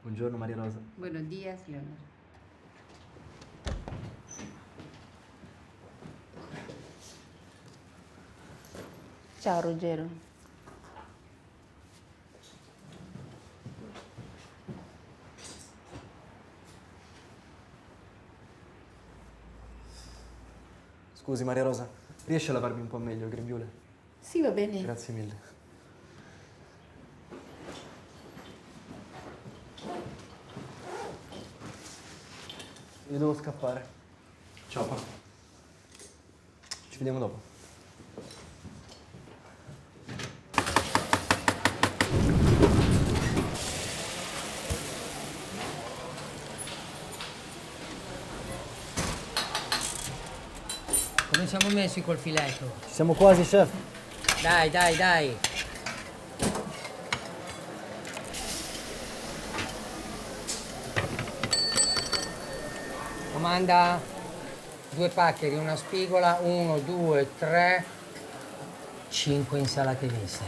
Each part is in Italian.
Buongiorno Maria Rosa. Buenos días, Leonor. Ciao Ruggero. Scusi Maria Rosa, riesci a lavarmi un po' meglio il grembiule? Sì, va bene. Grazie mille. Io devo scappare. Ciao pa. Ci vediamo dopo. Come siamo messi col filetto? Ci siamo quasi, chef. Dai, dai, dai. Comanda 2 paccheri, una spigola, 1, 2, 3, 5 insalate miste.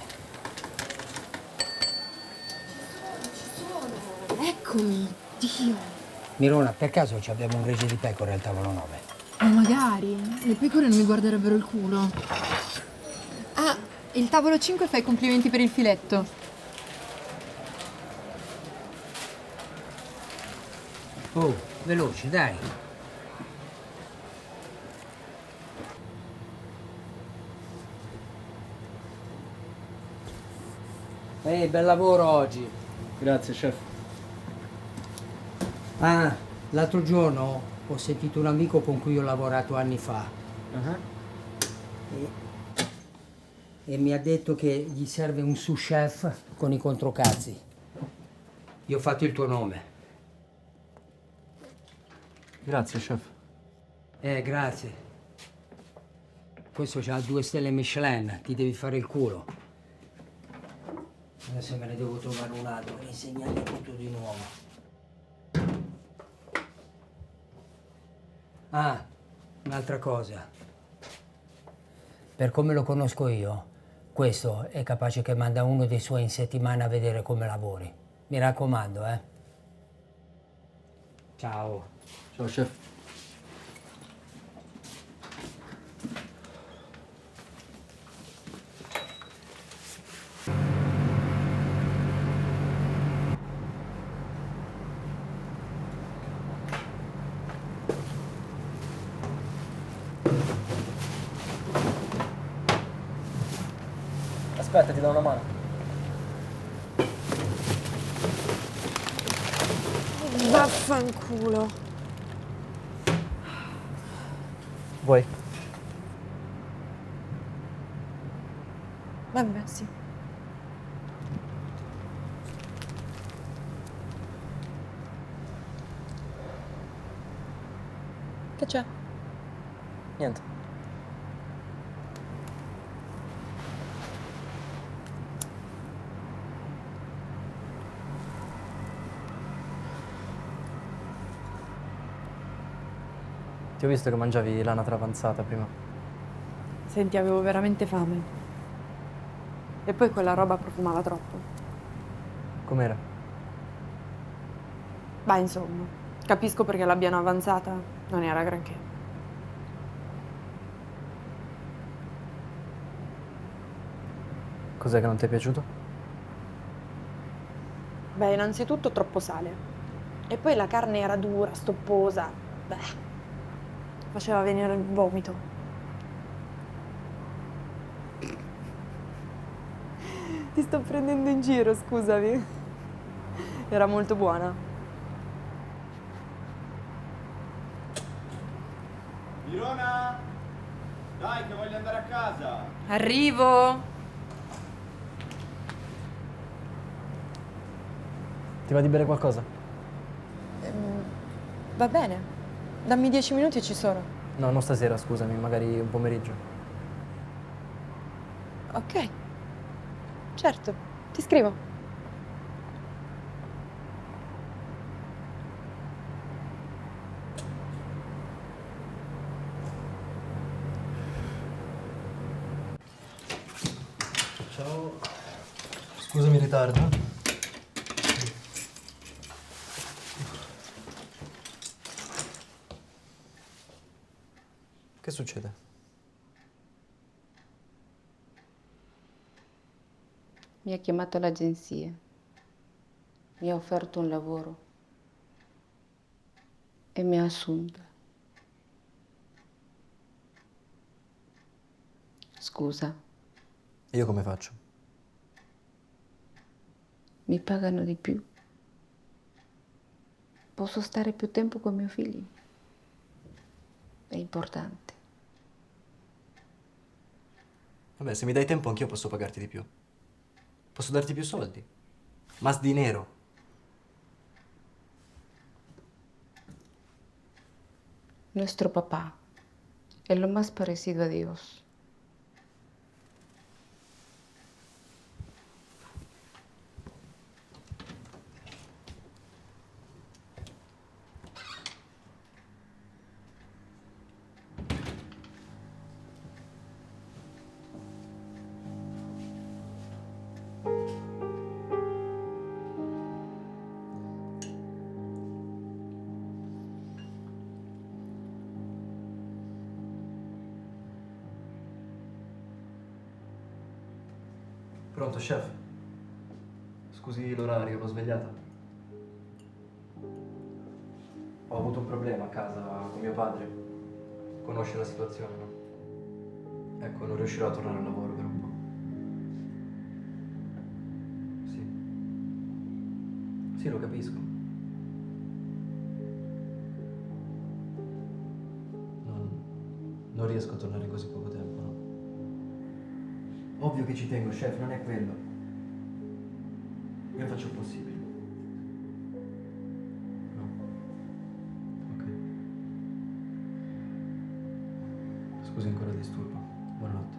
Eccomi, Dio. Mirona, per caso abbiamo un gregge di pecore al tavolo 9? Magari. Le pecore non mi guarderebbero il culo. Ah, il tavolo 5 fa i complimenti per il filetto. Oh, veloce, dai. Ehi, bel lavoro oggi. Grazie, chef. Ah, l'altro giorno ho sentito un amico con cui ho lavorato anni fa e mi ha detto che gli serve un sous chef con i controcazzi. Gli ho fatto il tuo nome. Grazie, chef. Grazie. Questo c'ha 2 stelle Michelin, ti devi fare il culo. Adesso me ne devo trovare un altro e insegnargli tutto di nuovo. Ah, un'altra cosa. Per come lo conosco io, questo è capace che manda uno dei suoi in settimana a vedere come lavori. Mi raccomando, eh. Ciao. Ciao, chef. Aspetta, ti do una mano. Vaffanculo. Vuoi? Vabbè, sì. Che c'è? Niente. Ti ho visto che mangiavi l'anatra avanzata prima. Senti, avevo veramente fame. E poi quella roba profumava troppo. Com'era? Beh, insomma, capisco perché l'abbiano avanzata. Non era granché. Cos'è che non ti è piaciuto? Beh, innanzitutto troppo sale. E poi la carne era dura, stopposa. Beh, faceva venire il vomito. Ti sto prendendo in giro, scusami. Era molto buona. Mirona! Dai, che voglio andare a casa! Arrivo! Ti va di bere qualcosa? Va bene. Dammi 10 minuti e ci sono. No, non stasera, scusami, magari un pomeriggio. Ok. Certo, ti scrivo. Ciao. Scusami il ritardo. Che succede? Mi ha chiamato l'agenzia. Mi ha offerto un lavoro e mi ha assunta. Scusa, E io come faccio? mi pagano di più. Posso stare più tempo con mio figlio. È importante. Vabbè, se mi dai tempo anch'io posso pagarti di più. Posso darti più soldi. Más dinero. Nuestro papá es lo más parecido a Dios. Pronto, chef? Scusi l'orario, l'ho svegliata. Ho avuto un problema a casa con mio padre. Conosce la situazione, no? Ecco, non riuscirò a tornare al lavoro per un po'. Sì. Sì, lo capisco. Non riesco a tornare in così poco tempo, no? Ovvio che ci tengo, chef, non è quello. Io faccio il possibile. No. Ok. Scusi ancora il disturbo. Buonanotte.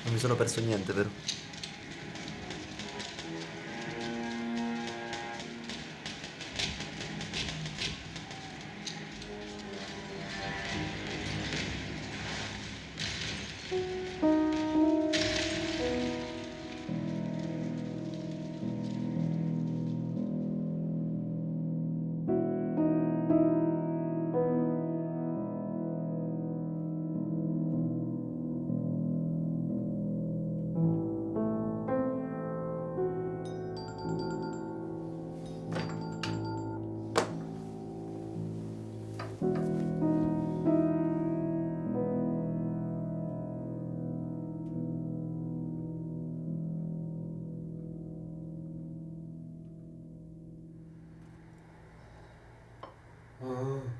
Non mi sono perso niente, vero?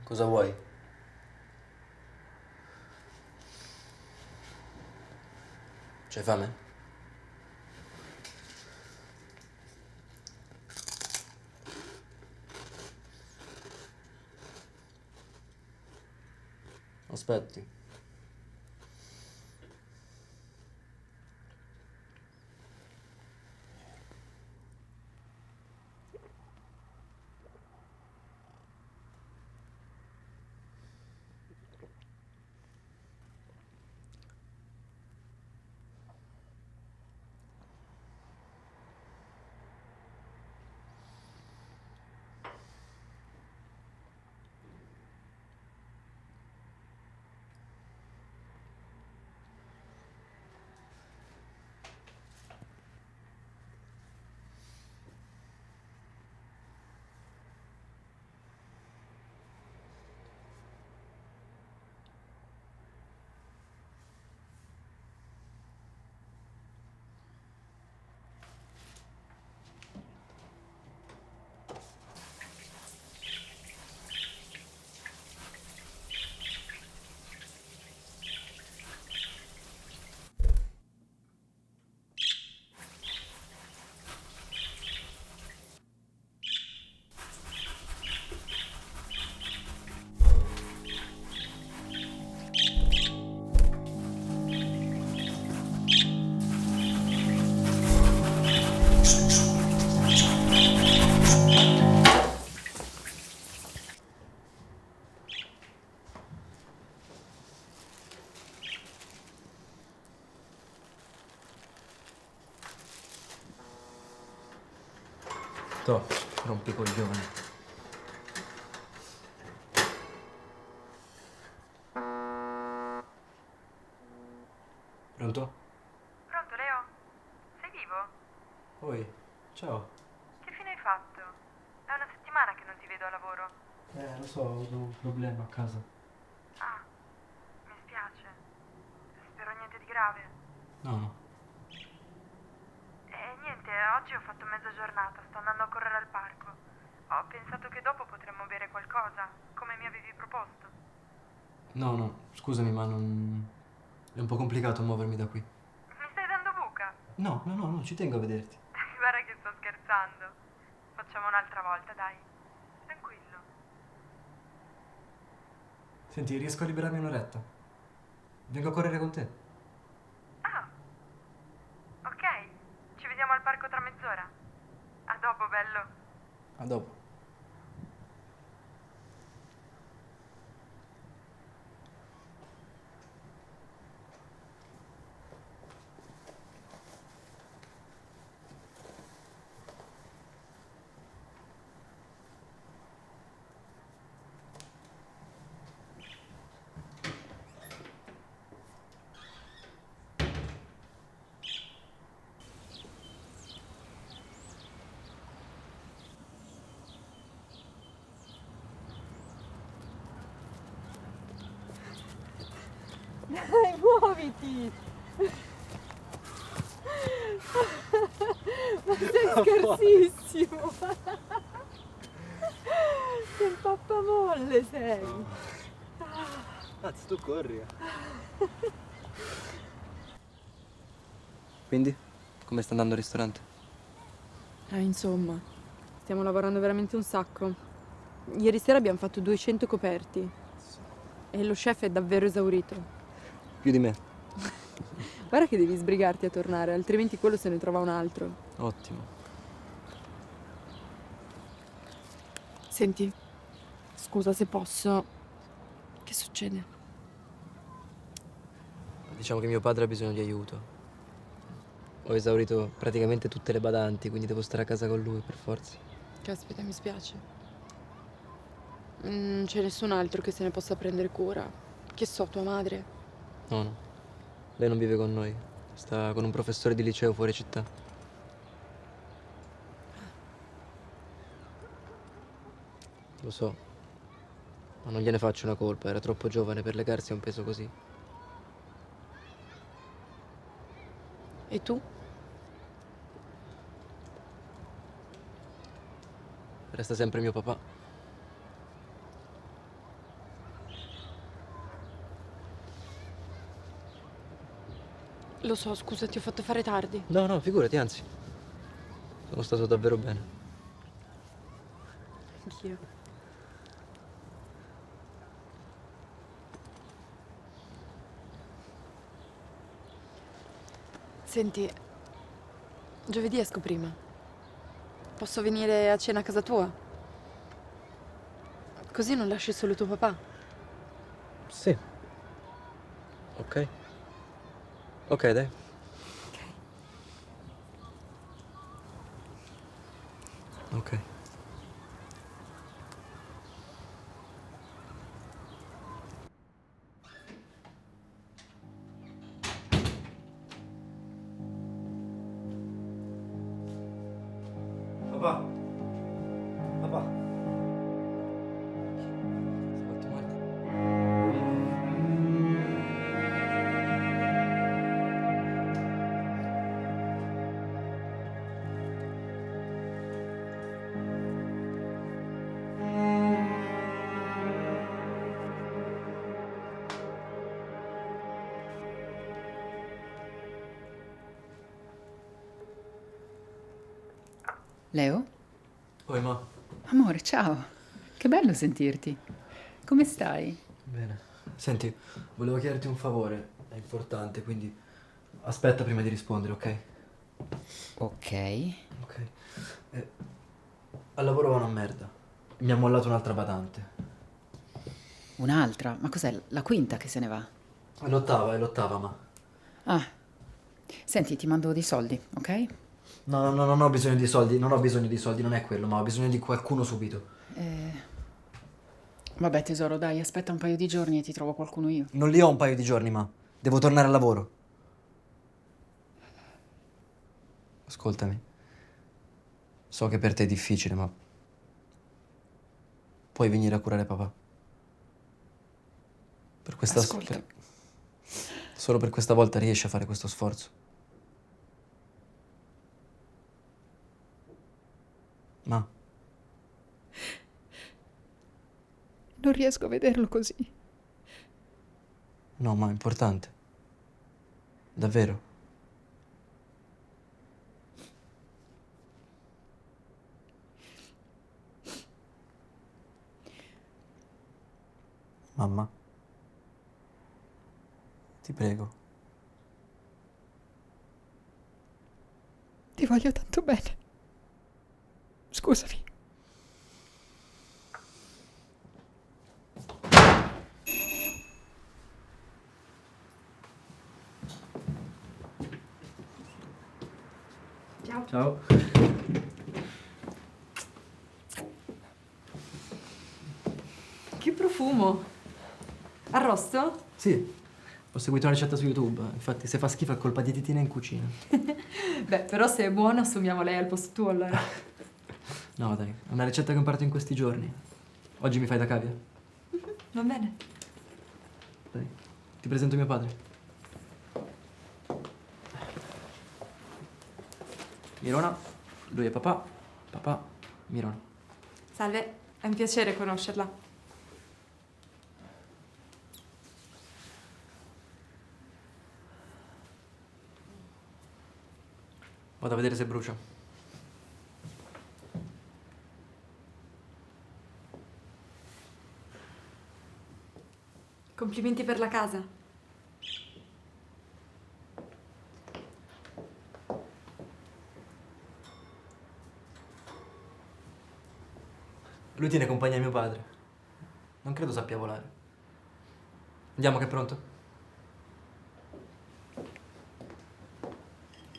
Cosa vuoi? C'hai fame? Aspetti. Toh, rompicoglioni. Pronto? Pronto, Leo? Sei vivo? Poi, ciao. Che fine hai fatto? È una settimana che non ti vedo a lavoro. Lo so, ho avuto un problema a casa. Ah, mi spiace. Spero niente di grave. No, no. E niente, oggi ho fatto mezza giornata, sto andando a correre al parco. Ho pensato che dopo potremmo bere qualcosa, come mi avevi proposto. No, no, scusami, ma non... È un po' complicato muovermi da qui. Mi stai dando buca? No, no, no, no, ci tengo a vederti. Guarda che sto scherzando. Facciamo un'altra volta, dai. Tranquillo. Senti, riesco a liberarmi un'oretta? Vengo a correre con te. Ah, ok. Ci vediamo al parco tra mezz'ora. A dopo, bello. A dopo. Dai, muoviti! Ma sei scherzissimo! Che pappamolle sei! Cazzo, tu corri. Quindi? Come sta andando il ristorante? Insomma, stiamo lavorando veramente un sacco. Ieri sera abbiamo fatto 200 coperti e lo chef è davvero esaurito. Più di me. Guarda che devi sbrigarti a tornare, altrimenti quello se ne trova un altro. Ottimo. Senti, scusa se posso. Che succede? Diciamo che mio padre ha bisogno di aiuto. Ho esaurito praticamente tutte le badanti, quindi devo stare a casa con lui per forza. Caspita, mi spiace. Non c'è nessun altro che se ne possa prendere cura. Che so, tua madre? No, no. Lei non vive con noi. Sta con un professore di liceo fuori città. Lo so. Ma non gliene faccio una colpa, era troppo giovane per legarsi a un peso così. E tu? Resta sempre mio papà. Lo so, scusa, ti ho fatto fare tardi. No, no, figurati, anzi. Sono stato davvero bene. Anch'io. Senti, giovedì esco prima. Posso venire a cena a casa tua? Così non lasci solo tuo papà. Sì. Ok. Ok, dai. Ok. Papà. Papà. Si è fatto male? Leo? Poi, ma. Amore, ciao. Che bello sentirti. Come stai? Bene. Senti, volevo chiederti un favore. È importante, quindi aspetta prima di rispondere, ok? Ok. Ok. Al lavoro va una merda. Mi ha mollato un'altra badante. Un'altra? Ma cos'è? La quinta che se ne va? È l'ottava, ma... Ah. Senti, ti mando dei soldi, ok? No, non ho bisogno di soldi, non ho bisogno di soldi, non è quello, ma ho bisogno di qualcuno subito. Vabbè tesoro, dai, aspetta un paio di giorni e ti trovo qualcuno io. Non li ho un paio di giorni, ma devo tornare al lavoro. Ascoltami. So che per te è difficile, ma puoi venire a curare papà. Per questa Ascolta. Solo per questa volta riesci a fare questo sforzo. Ma Non riesco a vederlo così. no, ma è importante. Davvero. Mamma, ti prego. Ti voglio tanto bene. Scusami. Ciao. Che profumo! Arrosto? Sì, ho seguito una ricetta su YouTube. Infatti, se fa schifo è colpa di Titina in cucina. Beh, però se è buono assumiamo lei al posto tuo allora. No, dai, è una ricetta che ho imparato in questi giorni. Oggi mi fai da cavia? Va bene. Dai, ti presento mio padre. Mirona, lui è papà, papà, Mirona. Salve, è un piacere conoscerla. Vado a vedere se brucia. Complimenti per la casa. Lui tiene compagnia a mio padre. Non credo sappia volare. Andiamo che è pronto?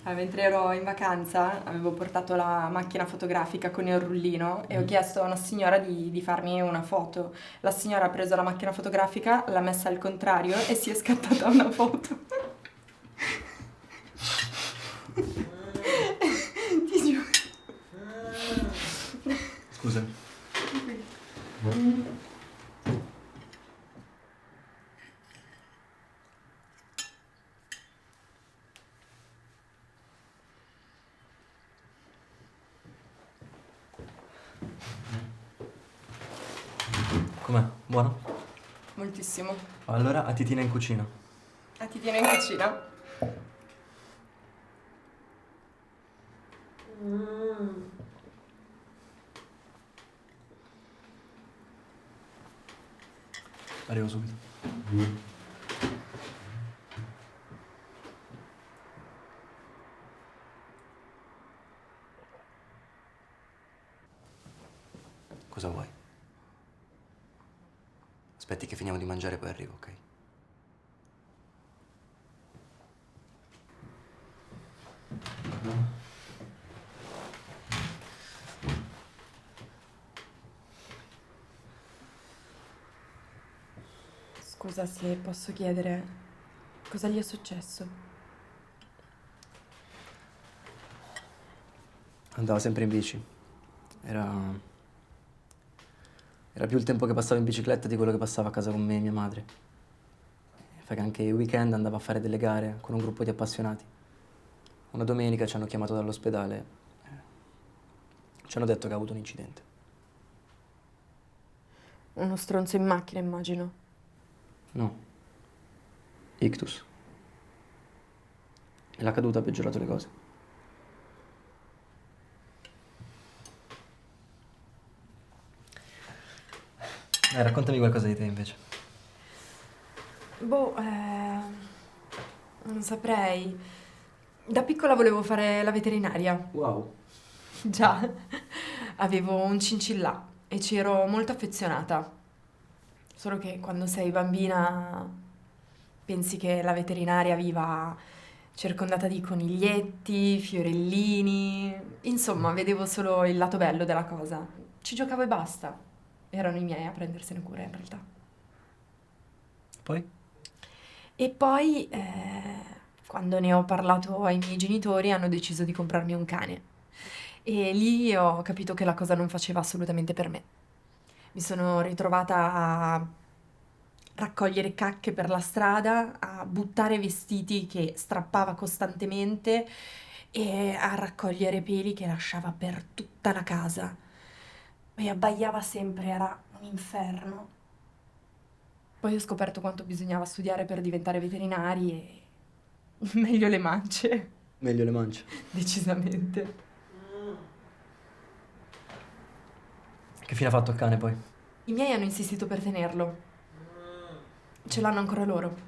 Mentre ero in vacanza avevo portato la macchina fotografica con il rullino e ho chiesto a una signora di farmi una foto. La signora ha preso la macchina fotografica, l'ha messa al contrario e si è scattata una foto. Ti giuro. Scusami. Com'è? Buono? Moltissimo. Allora, a Titina in cucina. Ti tiene in cucina? Arrivo subito. Cosa vuoi? Aspetti che finiamo di mangiare e poi arrivo, ok? Scusa se posso chiedere cosa gli è successo. Andava sempre in bici. Era più il tempo che passava in bicicletta di quello che passava a casa con me e mia madre. Fa che anche i weekend andava a fare delle gare con un gruppo di appassionati. Una domenica ci hanno chiamato dall'ospedale. Ci hanno detto che ha avuto un incidente. Uno stronzo in macchina, immagino. No. Ictus. E la caduta ha peggiorato le cose. Raccontami qualcosa di te invece. Non saprei. Da piccola volevo fare la veterinaria. Wow. Già, avevo un cincillà e ci ero molto affezionata. Solo che quando sei bambina pensi che la veterinaria viva circondata di coniglietti, fiorellini, insomma, vedevo solo il lato bello della cosa. Ci giocavo e basta. Erano i miei a prendersene cura in realtà. Poi? E poi, quando ne ho parlato ai miei genitori, hanno deciso di comprarmi un cane. E lì ho capito che la cosa non faceva assolutamente per me. Mi sono ritrovata a raccogliere cacche per la strada, a buttare vestiti che strappava costantemente e a raccogliere peli che lasciava per tutta la casa. E abbaiava sempre, era un inferno. Poi ho scoperto quanto bisognava studiare per diventare veterinari e meglio le mance, Meglio le mance. decisamente. Che fine ha fatto il cane poi? I miei hanno insistito per tenerlo. Ce l'hanno ancora loro.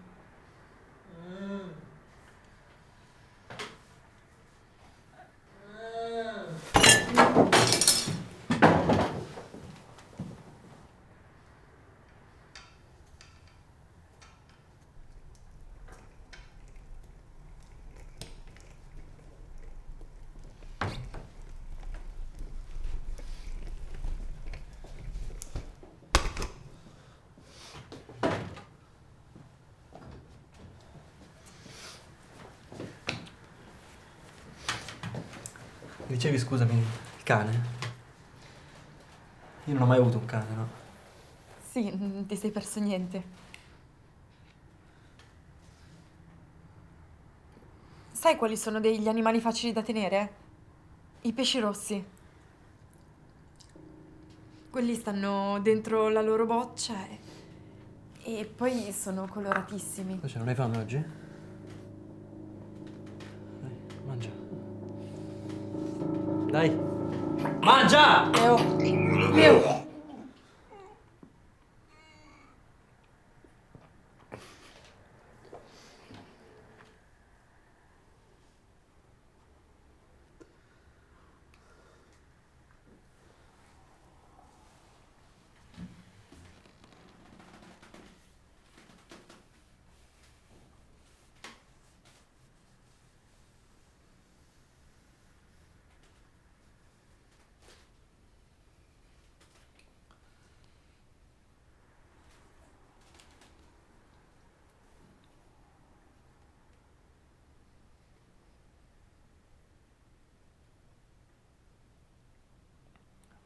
Dicevi, scusami, il cane? Io non ho mai avuto un cane, no? Sì, non ti sei perso niente. Sai quali sono degli animali facili da tenere? I pesci rossi. Quelli stanno dentro la loro boccia e poi sono coloratissimi. Cosa, non hai fame oggi? Dai, mangia. Dai! Mangia! Leo!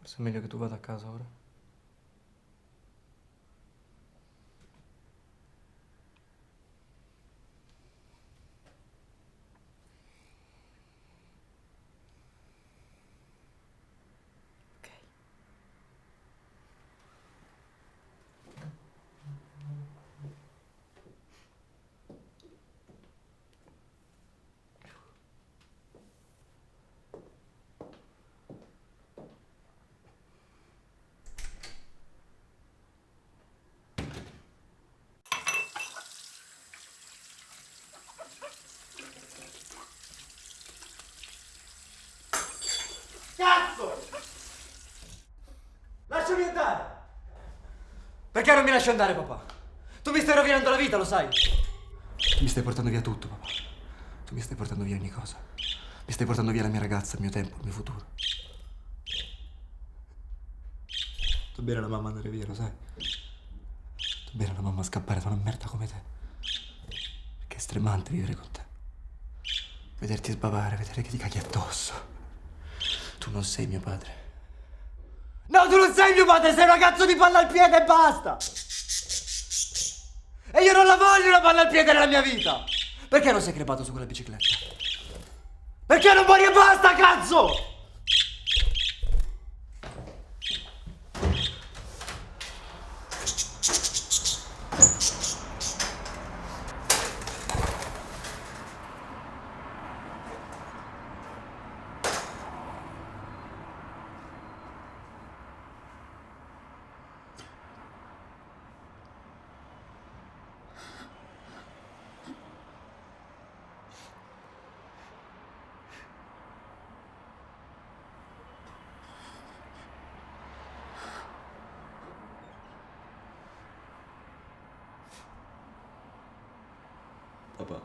Forse è meglio che tu vada a casa ora. Ok. Cazzo! Lasciami andare! Perché non mi lasci andare, papà? Tu mi stai rovinando la vita, lo sai? Tu mi stai portando via tutto, papà. Tu mi stai portando via ogni cosa. Mi stai portando via la mia ragazza, il mio tempo, il mio futuro. Tu bene la mamma andare via, lo sai? Tu bene la mamma scappare da una merda come te. Perché è stremante vivere con te. Vederti sbavare, vedere che ti caghi addosso. Tu non sei mio padre. No, tu non sei mio padre, sei una cazzo di palla al piede e basta! E io non la voglio una palla al piede nella mia vita! Perché non sei crepato su quella bicicletta? Perché non muori e basta, cazzo! Papà.